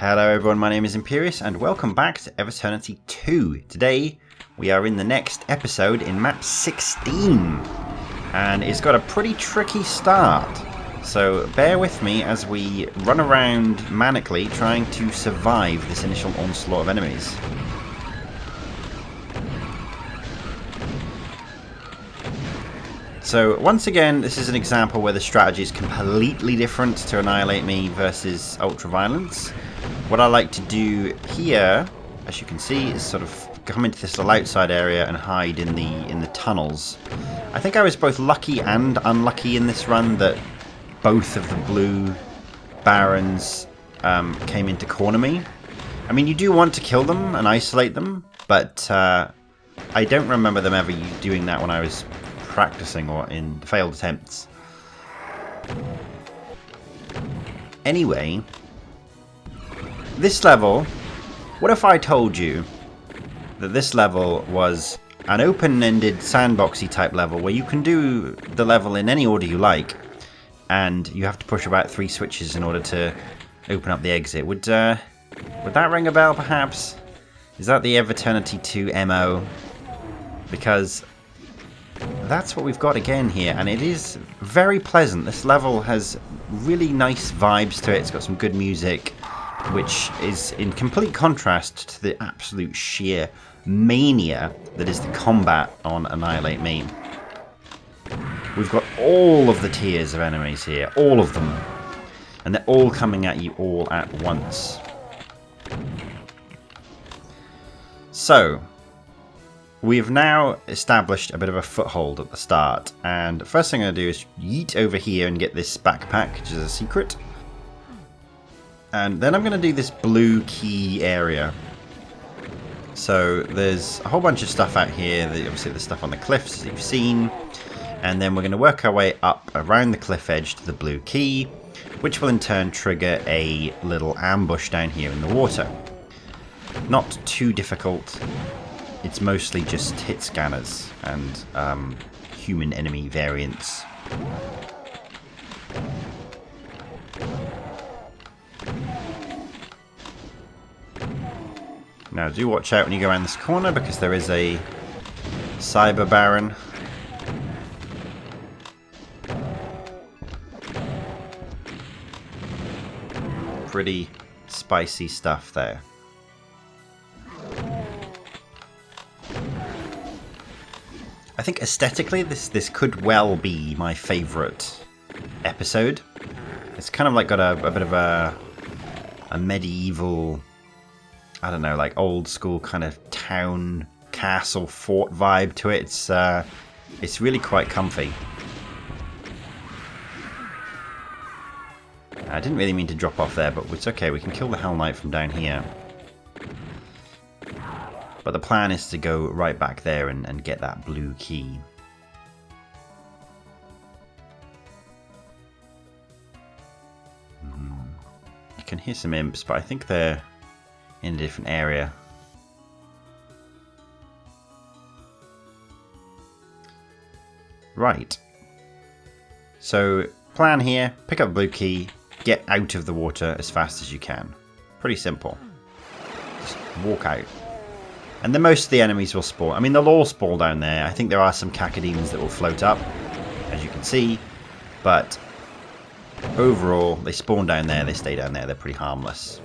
Hello everyone, my name is Imperius and welcome back to Eviternity II. Today we are in the next episode in map 16 and it's got a pretty tricky start. So bear with me as we run around manically trying to survive this initial onslaught of enemies. So once again, this is an example where the strategy is completely different to Annihilate Me versus Ultraviolence. What I like to do here, as you can see, is sort of come into this little outside area and hide in the tunnels. I think I was both lucky and unlucky in this run that both of the blue barons came into corner me. I mean, you do want to kill them and isolate them, but I don't remember them ever doing that when I was practicing or in failed attempts. Anyway, this level, what if I told you that this level was an open-ended sandboxy type level where you can do the level in any order you like and you have to push about 3 switches in order to open up the exit? Would that ring a bell perhaps? Is that the Eviternity II MO? Because that's what we've got again here, and it is very pleasant. This level has really nice vibes to it. It's got some good music, which is in complete contrast to the absolute sheer mania that is the combat on Annihilate Me. We've got all of the tiers of enemies here, all of them, and they're all coming at you all at once. So we've now established a bit of a foothold at the start, and the first thing I'm going to do is yeet over here and get this backpack, which is a secret. And then I'm going to do this blue key area. So there's a whole bunch of stuff out here. Obviously there's stuff on the cliffs, as you've seen. And then we're going to work our way up around the cliff edge to the blue key, which will in turn trigger a little ambush down here in the water. Not too difficult. It's mostly just hit scanners and human enemy variants. Now do watch out when you go around this corner because there is a Cyber Baron. Pretty spicy stuff there. I think aesthetically this could well be my favourite episode. It's kind of like got a bit of a medieval, I don't know, like old school kind of town, castle, fort vibe to it. It's really quite comfy. I didn't really mean to drop off there, but it's okay. We can kill the Hell Knight from down here. But the plan is to go right back there and get that blue key. You can hear some imps, but I think they're in a different area. Right. So, plan here, pick up the blue key, get out of the water as fast as you can. Pretty simple. Just walk out. And then most of the enemies will spawn. I mean, they'll all spawn down there. I think there are some cacodemons that will float up, as you can see. But overall, they spawn down there, they stay down there, they're pretty harmless.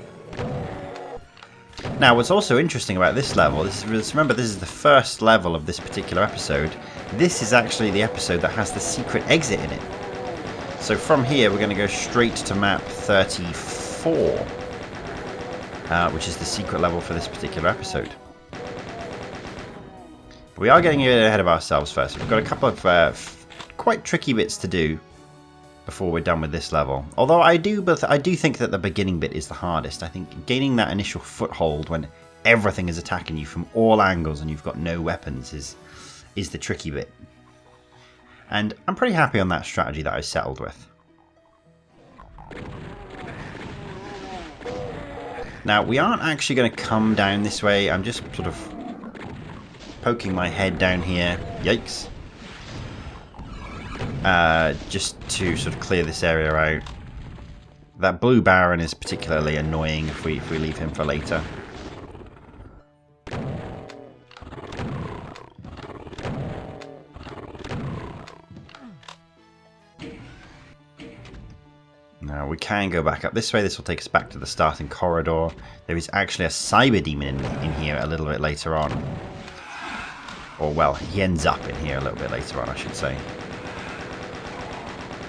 Now, what's also interesting about this level, remember this is the first level of this particular episode. This is actually the episode that has the secret exit in it. So from here, we're going to go straight to map 34, which is the secret level for this particular episode. We are getting a bit ahead of ourselves first. We've got a couple of quite tricky bits to do before we're done with this level. Although I do think that the beginning bit is the hardest. I think gaining that initial foothold when everything is attacking you from all angles and you've got no weapons is the tricky bit. And I'm pretty happy on that strategy that I settled with. Now, we aren't actually going to come down this way. I'm just sort of poking my head down here. Yikes. Just to sort of clear this area out. That blue Baron is particularly annoying if we leave him for later. Now we can go back up this way. This will take us back to the starting corridor. There is actually a cyber demon in here a little bit later on. Or well, he ends up in here a little bit later on, I should say.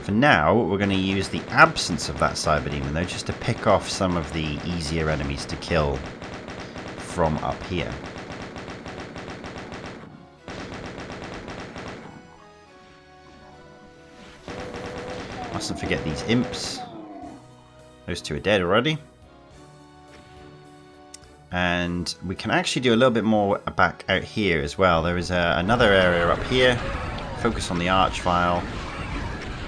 For now, we're going to use the absence of that cyber demon though, just to pick off some of the easier enemies to kill from up here. Mustn't forget these imps. Those two are dead already. And we can actually do a little bit more back out here as well. There is another area up here. Focus on the arch-vile.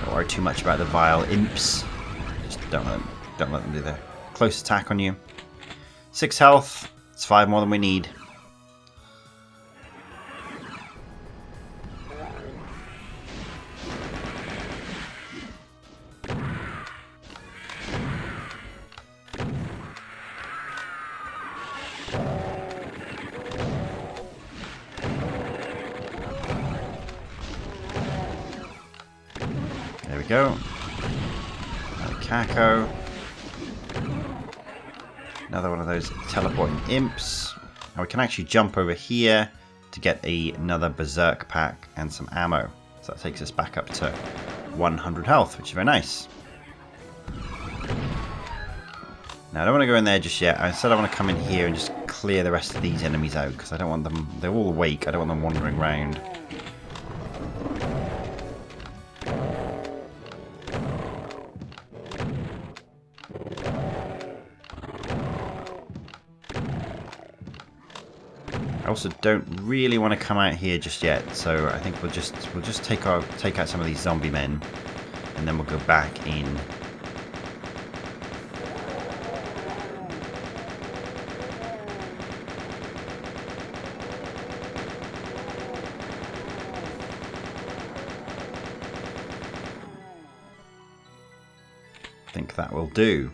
Don't worry too much about the vile imps. Just don't let them do their close attack on you. 6 health. It's 5 more than we need. There we go. Another Kako. Another one of those teleporting imps. Now we can actually jump over here to get another Berserk pack and some ammo. So that takes us back up to 100 health, which is very nice. Now I don't want to go in there just yet. Instead I want to come in here and just clear the rest of these enemies out because I don't want them, they're all awake, I don't want them wandering around. I also don't really want to come out here just yet, so I think we'll just take out some of these zombie men, and then we'll go back in. I think that will do.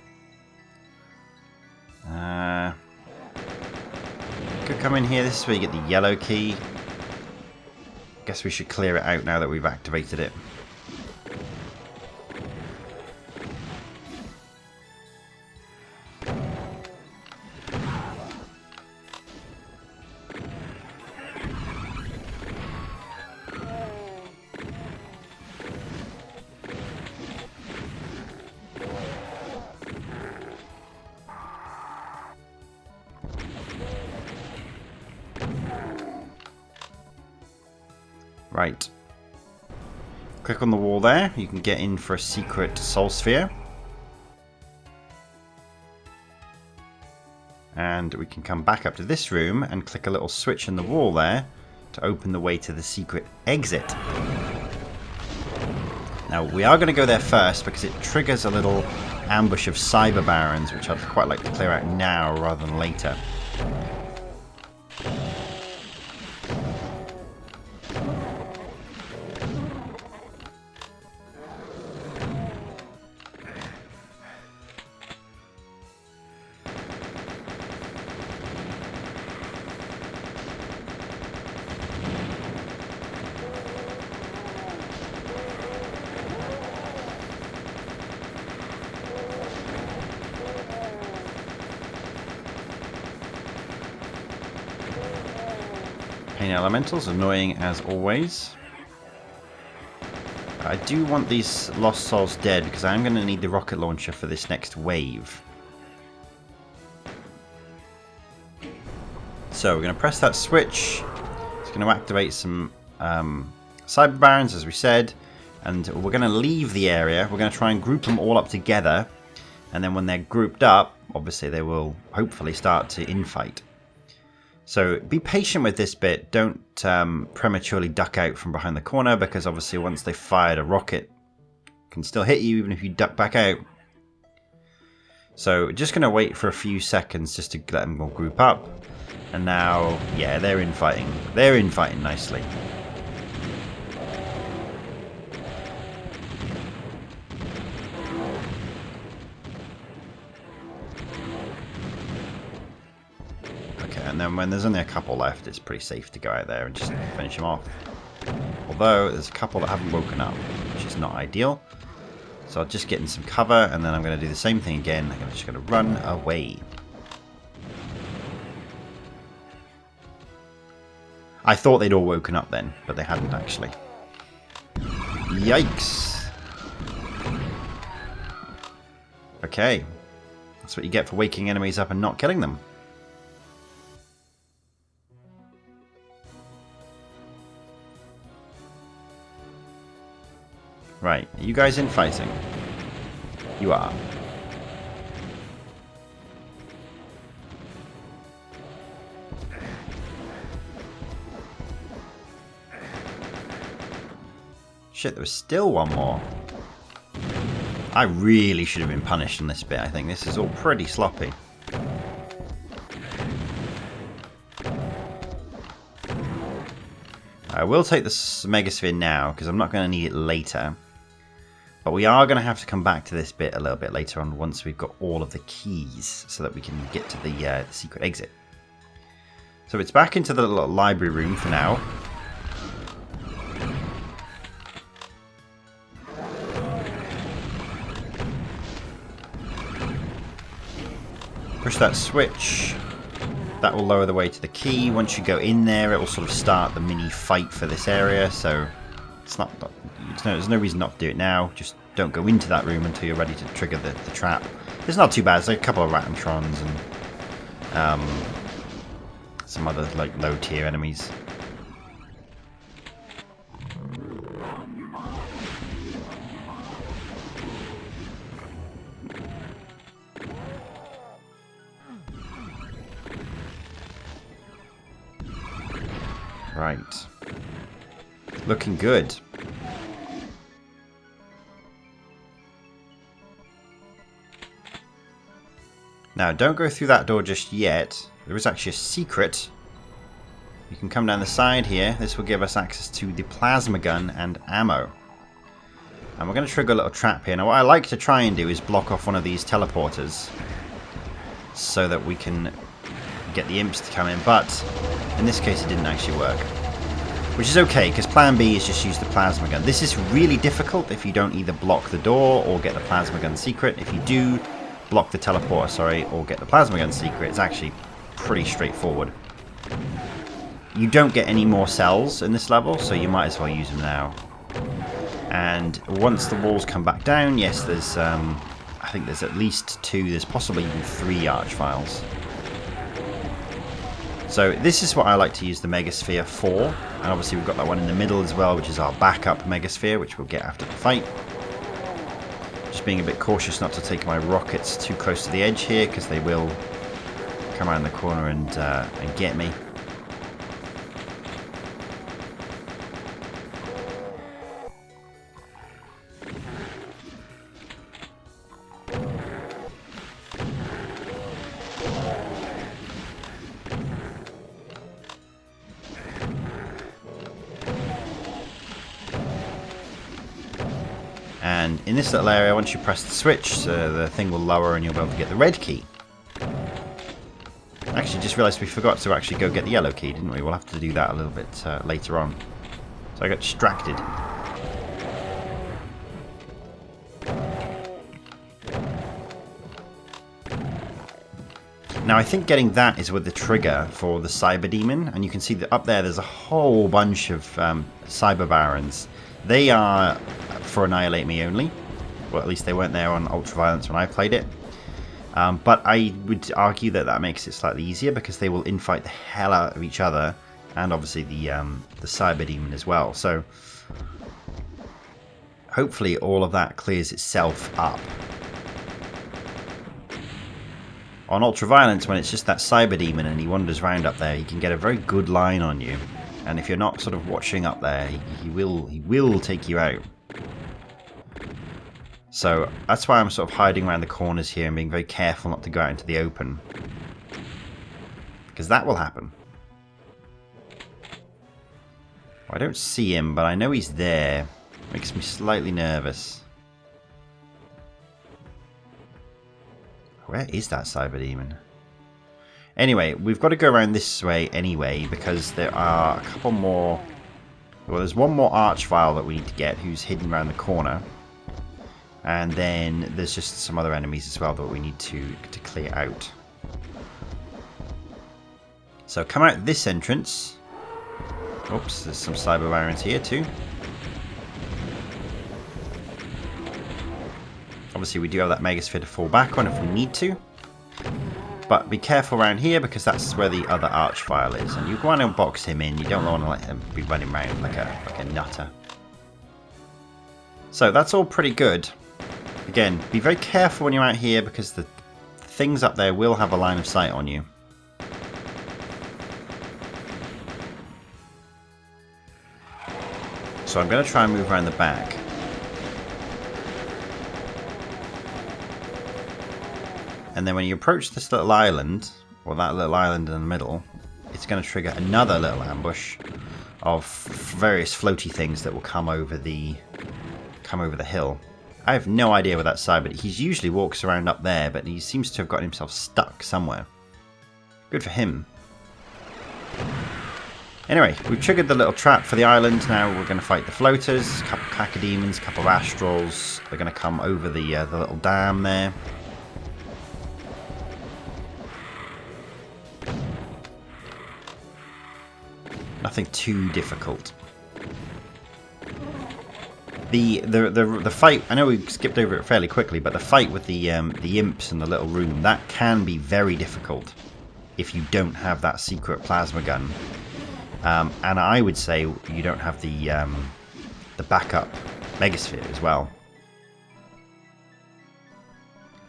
Could come in here. This is where you get the yellow key. Guess we should clear it out now that we've activated it. Right. Click on the wall there. You can get in for a secret soul sphere. And we can come back up to this room and click a little switch in the wall there to open the way to the secret exit. Now we are going to go there first because it triggers a little ambush of cyber barons, which I'd quite like to clear out now rather than later. Pain elementals, annoying as always. I do want these lost souls dead because I'm going to need the rocket launcher for this next wave. So we're going to press that switch. It's going to activate some cyber barons, as we said, and we're going to leave the area. We're going to try and group them all up together, and then when they're grouped up, obviously they will hopefully start to infight. So be patient with this bit. Don't prematurely duck out from behind the corner, because obviously once they fired a rocket, it can still hit you even if you duck back out. So just going to wait for a few seconds just to let them all group up. And now, yeah, they're infighting. They're infighting nicely. And then when there's only a couple left, it's pretty safe to go out there and just finish them off. Although, there's a couple that haven't woken up, which is not ideal. So I'll just get in some cover, and then I'm going to do the same thing again. I'm just going to run away. I thought they'd all woken up then, but they hadn't actually. Yikes. Okay. That's what you get for waking enemies up and not killing them. Right, are you guys in fighting? You are. Shit, there was still one more. I really should have been punished on this bit, I think. This is all pretty sloppy. I will take the Megasphere now, because I'm not going to need it later. But we are going to have to come back to this bit a little bit later on once we've got all of the keys, so that we can get to the secret exit. So it's back into the little library room for now. Push that switch. That will lower the way to the key. Once you go in there, it will sort of start the mini fight for this area. So there's no reason not to do it now. Just don't go into that room until you're ready to trigger the trap. It's not too bad. There's like a couple of Ratantrons and some other like low tier enemies. Right. Looking good. Now, don't go through that door just yet. There is actually a secret. You can come down the side here. This will give us access to the plasma gun and ammo. And we're going to trigger a little trap here. Now, what I like to try and do is block off one of these teleporters so that we can get the imps to come in. But in this case, it didn't actually work. Which is okay, because plan B is just use the plasma gun. This is really difficult if you don't either block the door or get the plasma gun secret. If you do block the teleporter, sorry, or get the plasma gun secret, it's actually pretty straightforward. You don't get any more cells in this level, so you might as well use them now. And once the walls come back down, yes, there's, I think there's at least 2, there's possibly even 3 archviles. So this is what I like to use the Megasphere for, and obviously we've got that one in the middle as well, which is our backup Megasphere, which we'll get after the fight. Just being a bit cautious not to take my rockets too close to the edge here, because they will come around the corner and get me. And in this little area, once you press the switch, the thing will lower and you'll be able to get the red key. Actually, just realised we forgot to actually go get the yellow key, didn't we? We'll have to do that a little bit later on. So I got distracted. Now I think getting that is with the trigger for the Cyber Demon, and you can see that up there there's a whole bunch of Cyber Barons. They are for Annihilate Me only. Well, at least they weren't there on Ultraviolence when I played it. But I would argue that that makes it slightly easier because they will infight the hell out of each other, and obviously the Cyber Demon as well. So hopefully all of that clears itself up. On Ultraviolence, when it's just that Cyber Demon and he wanders around up there, he can get a very good line on you. And if you're not sort of watching up there, he will take you out. So that's why I'm sort of hiding around the corners here and being very careful not to go out into the open. Because that will happen. Well, I don't see him, but I know he's there. Makes me slightly nervous. Where is that Cyber Demon? Anyway, we've got to go around this way anyway, because there are a couple more... Well, there's one more archvile that we need to get, who's hidden around the corner. And then there's just some other enemies as well that we need to clear out. So come out this entrance. Oops, there's some cyber barons here too. Obviously we do have that megasphere to fall back on if we need to. But be careful around here because that's where the other archvile is. And you want to box him in, you don't want to let him be running around like a nutter. So that's all pretty good. Again, be very careful when you're out here because the things up there will have a line of sight on you. So I'm going to try and move around the back. And then when you approach this little island, or that little island in the middle, it's going to trigger another little ambush of various floaty things that will come over the hill. I have no idea where that's side, but he usually walks around up there, but he seems to have gotten himself stuck somewhere. Good for him. Anyway, we've triggered the little trap for the island. Now we're going to fight the floaters, a couple of cacodemons, a couple of astrals. They're going to come over the little dam there. Nothing too difficult. The fight, I know we skipped over it fairly quickly, but the fight with the imps in the little room, that can be very difficult if you don't have that secret plasma gun. And I would say you don't have the backup megasphere as well.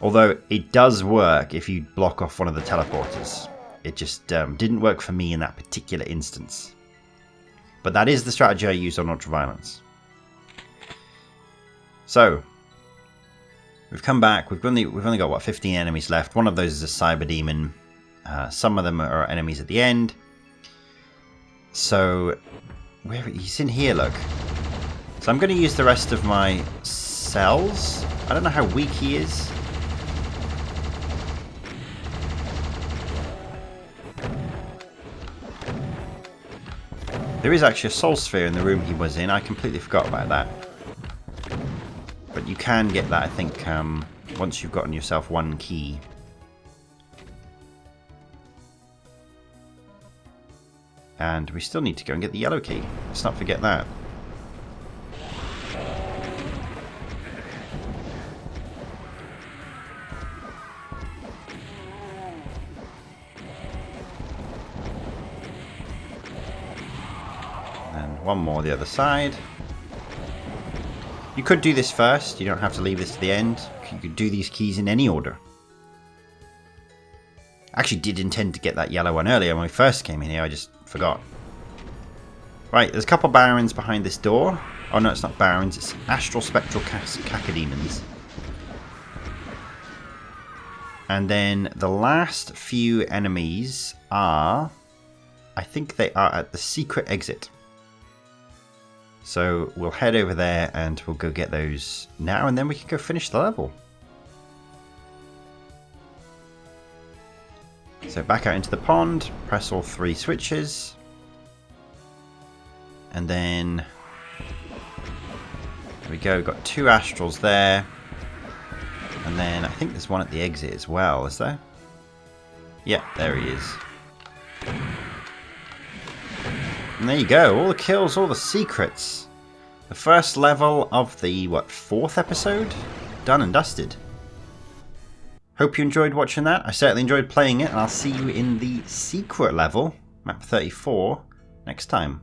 Although it does work if you block off one of the teleporters. It just didn't work for me in that particular instance. But that is the strategy I use on Ultraviolence. So, we've come back. We've only got, what, 15 enemies left. One of those is a cyber demon. Some of them are enemies at the end. So, he's in here, look. So I'm going to use the rest of my cells. I don't know how weak he is. There is actually a soul sphere in the room he was in. I completely forgot about that. But you can get that, I think, once you've gotten yourself one key. And we still need to go and get the yellow key. Let's not forget that. And one more the other side. You could do this first. You don't have to leave this to the end. You could do these keys in any order. I actually did intend to get that yellow one earlier when we first came in here. I just forgot. Right, there's a couple barons behind this door. Oh no, it's not barons. It's astral spectral cacodemons. And then the last few enemies are... I think they are at the secret exit. So we'll head over there and we'll go get those now, and then we can go finish the level. So back out into the pond, press all 3 switches. And then there we go, we've got 2 astrals there. And then I think there's one at the exit as well, is there? Yeah, there he is. And there you go, all the kills, all the secrets. The first level of the, what, 4th episode? Done and dusted. Hope you enjoyed watching that. I certainly enjoyed playing it, and I'll see you in the secret level, map 34, next time.